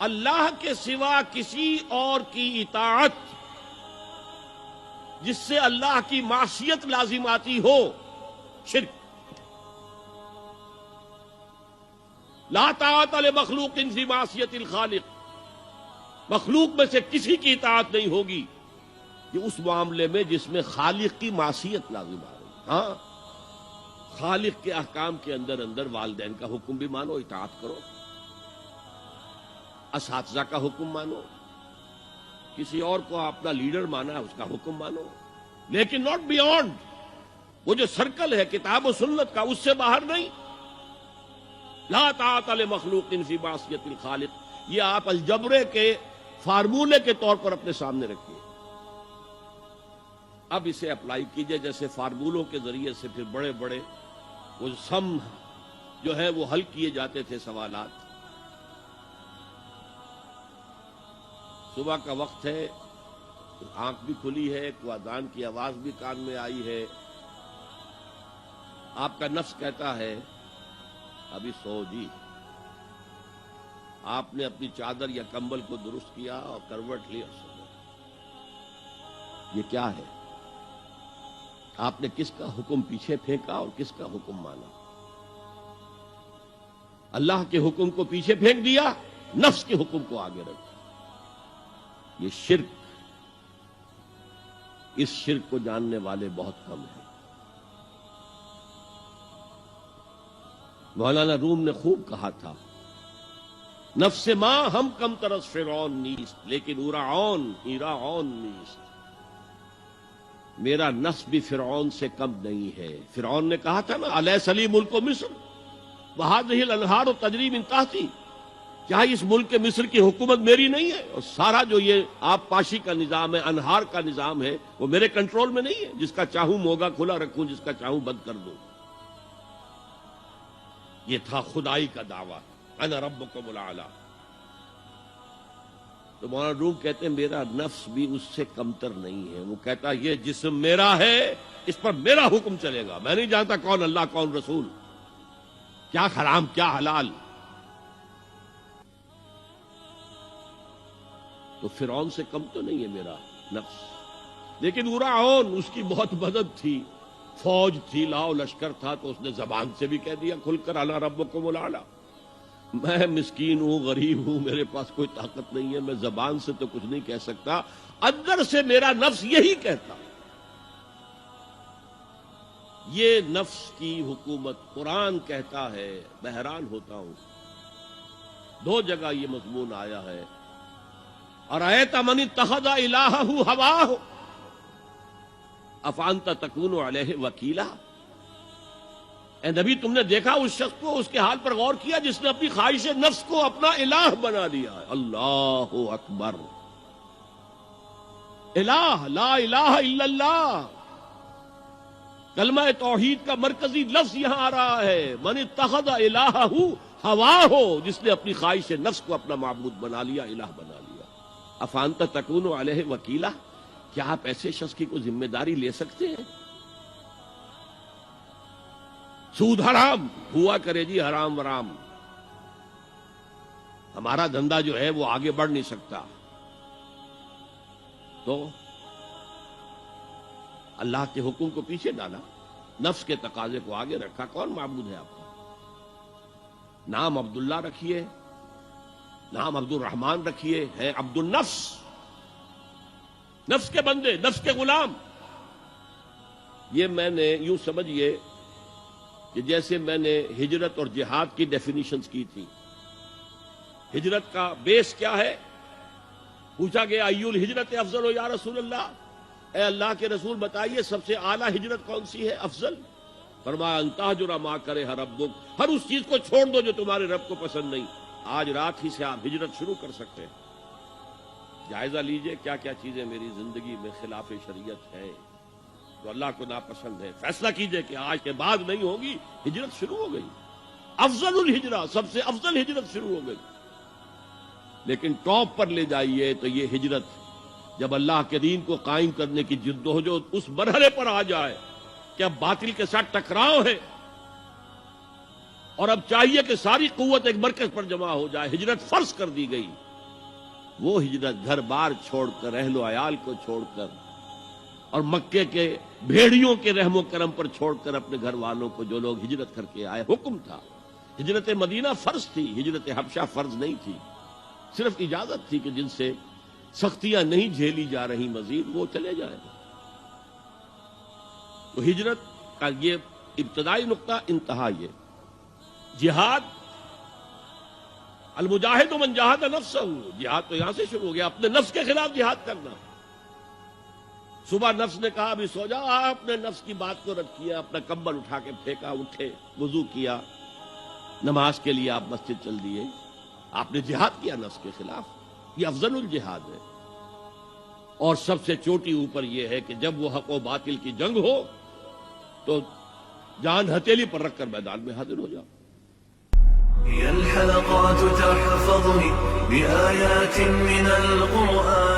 اللہ کے سوا کسی اور کی اطاعت جس سے اللہ کی معصیت لازم آتی ہو، شرک۔ لا طاعت لمخلوق فی معصیت الخالق، مخلوق میں سے کسی کی اطاعت نہیں ہوگی کہ اس معاملے میں جس میں خالق کی معصیت لازم آ رہی۔ ہاں، خالق کے احکام کے اندر اندر والدین کا حکم بھی مانو، اطاعت کرو، اساتذہ کا حکم مانو، کسی اور کو اپنا لیڈر مانا ہے اس کا حکم مانو، لیکن ناٹ بیونڈ وہ جو سرکل ہے کتاب و سنت کا، اس سے باہر نہیں۔ لا طاعت لمخلوق فی معصیت الخالق، یہ آپ الجبرے کے فارمولے کے طور پر اپنے سامنے رکھیے۔ اب اسے اپلائی کیجئے، جیسے فارمولوں کے ذریعے سے پھر بڑے بڑے وہ سم جو ہے وہ حل کیے جاتے تھے سوالات۔ صبح کا وقت ہے، آنکھ بھی کھلی ہے، کوئی اذان کی آواز بھی کان میں آئی ہے، آپ کا نفس کہتا ہے ابھی سو جی۔ آپ نے اپنی چادر یا کمبل کو درست کیا اور کروٹ لی اور سو گئے۔ یہ کیا ہے؟ آپ نے کس کا حکم پیچھے پھینکا اور کس کا حکم مانا؟ اللہ کے حکم کو پیچھے پھینک دیا، نفس کے حکم کو آگے رکھا۔ یہ شرک، اس شرک کو جاننے والے بہت کم ہیں۔ مولانا روم نے خوب کہا تھا، نفس ما ہم کم ترس فرعون نیست لیکن اورعون ایراعون نیست۔ میرا نفس بھی فرعون سے کم نہیں ہے۔ فرعون نے کہا تھا نا، الیس لی ملک مصر وہذہ الانہار تجری من تحتی، کیا اس ملک مصر کی حکومت میری نہیں ہے؟ اور سارا جو یہ آب پاشی کا نظام ہے، انہار کا نظام ہے، وہ میرے کنٹرول میں نہیں ہے؟ جس کا چاہوں موگا کھلا رکھوں، جس کا چاہوں بند کر دوں۔ یہ تھا خدائی کا دعویٰ، انا ربکم الاعلی۔ تو مولانا روم کہتے ہیں میرا نفس بھی اس سے کمتر نہیں ہے۔ وہ کہتا یہ جسم میرا ہے، اس پر میرا حکم چلے گا، میں نہیں جانتا کون اللہ کون رسول، کیا حرام کیا حلال۔ تو فرعون سے کم تو نہیں ہے میرا نفس، لیکن اورعون اس کی بہت مدد تھی، فوج تھی، لاؤ لشکر تھا، تو اس نے زبان سے بھی کہہ دیا کھل کر انا ربکم الاعلی۔ میں مسکین ہوں، غریب ہوں، میرے پاس کوئی طاقت نہیں ہے، میں زبان سے تو کچھ نہیں کہہ سکتا، اندر سے میرا نفس یہی کہتا۔ یہ نفس کی حکومت قرآن کہتا ہے، میں حیران ہوتا ہوں، دو جگہ یہ مضمون آیا ہے، ارأیت من اتخذ الہہ ہواہ افانت تکون علیہ وکیلا۔ اے نبی تم نے دیکھا اس شخص کو، اس کے حال پر غور کیا جس نے اپنی خواہش نفس کو اپنا الہ بنا لیا ہے۔ اللہ اکبر، الہ، لا الہ الا اللہ، کلمہ توحید کا مرکزی لفظ یہاں آ رہا ہے، من اتخذ الہہ ہواہ، جس نے اپنی خواہش نفس کو اپنا معبود بنا لیا، الہ بنا لیا۔ افانت تکون علیہ وکیلا، کیا آپ ایسے شخص کی کوئی ذمہ داری لے سکتے ہیں؟ سود حرام ہوا کرے جی، حرام ورام، ہمارا دھندا جو ہے وہ آگے بڑھ نہیں سکتا، تو اللہ کے حکم کو پیچھے ڈالا، نفس کے تقاضے کو آگے رکھا۔ کون معبود ہے آپ کا؟ نام عبداللہ رکھیے، نام عبد الرحمن رکھیے، ہے عبد النفس، نفس کے بندے، نفس کے غلام۔ یہ میں نے یوں سمجھیے کہ جیسے میں نے ہجرت اور جہاد کی ڈیفینیشنز کی تھی۔ ہجرت کا بیس کیا ہے؟ پوچھا گیا ایو الہجرت افضل یا رسول اللہ، اے اللہ کے رسول بتائیے سب سے اعلیٰ ہجرت کون سی ہے، افضل؟ فرمایا ان تہجر ما کرہ ربک، ہر اس چیز کو چھوڑ دو جو تمہارے رب کو پسند نہیں۔ آج رات ہی سے آپ ہجرت شروع کر سکتے ہیں۔ جائزہ لیجئے کیا کیا چیزیں میری زندگی میں خلاف شریعت ہے، تو اللہ کو ناپسند ہے، فیصلہ کیجئے کہ آج کے بعد نہیں ہوگی، ہجرت شروع ہو گئی، افضل الہجرہ، سب سے افضل ہجرت شروع ہو گئی۔ لیکن ٹاپ پر لے جائیے تو یہ ہجرت جب اللہ کے دین کو قائم کرنے کی جدوجہد اس مرحلے پر آ جائے کہ اب باطل کے ساتھ ٹکراؤ ہے، اور اب چاہیے کہ ساری قوت ایک مرکز پر جمع ہو جائے. ہجرت فرض کر دی گئی. وہ ہجرت گھر بار چھوڑ کر، اہل و عیال کو چھوڑ کر، اور مکے کے بھیڑیوں کے رحم و کرم پر چھوڑ کر اپنے گھر والوں کو جو لوگ ہجرت کر کے آئے. حکم تھا. ہجرت مدینہ فرض تھی، ہجرت حبشہ فرض نہیں تھی. صرف اجازت تھی کہ جن سے سختیاں نہیں جھیلی جا رہی مزید وہ چلے جائیں. تو ہجرت کا یہ ابتدائی نقطہ، انتہا یہ. جہاد، المجاہد من جاہد نفسہ، جہاد تو یہاں سے شروع ہو گیا، اپنے نفس کے خلاف جہاد کرنا. صبح نفس نے کہا ابھی سو جاؤ، آپ نے نفس کی بات کو رد کیا، اپنا کمبل اٹھا کے پھینکا، اٹھے، وضو کیا، نماز کے لیے آپ مسجد چل دیے. آپ نے جہاد کیا نفس کے خلاف. یہ افضل الجہاد ہے. اور سب سے چوٹی اوپر یہ ہے کہ جب وہ حق و باطل کی جنگ ہو تو جان ہتھیلی پر رکھ کر میدان میں حاضر ہو جاؤ. هي الحلقات تحفظني بآيات من القرآن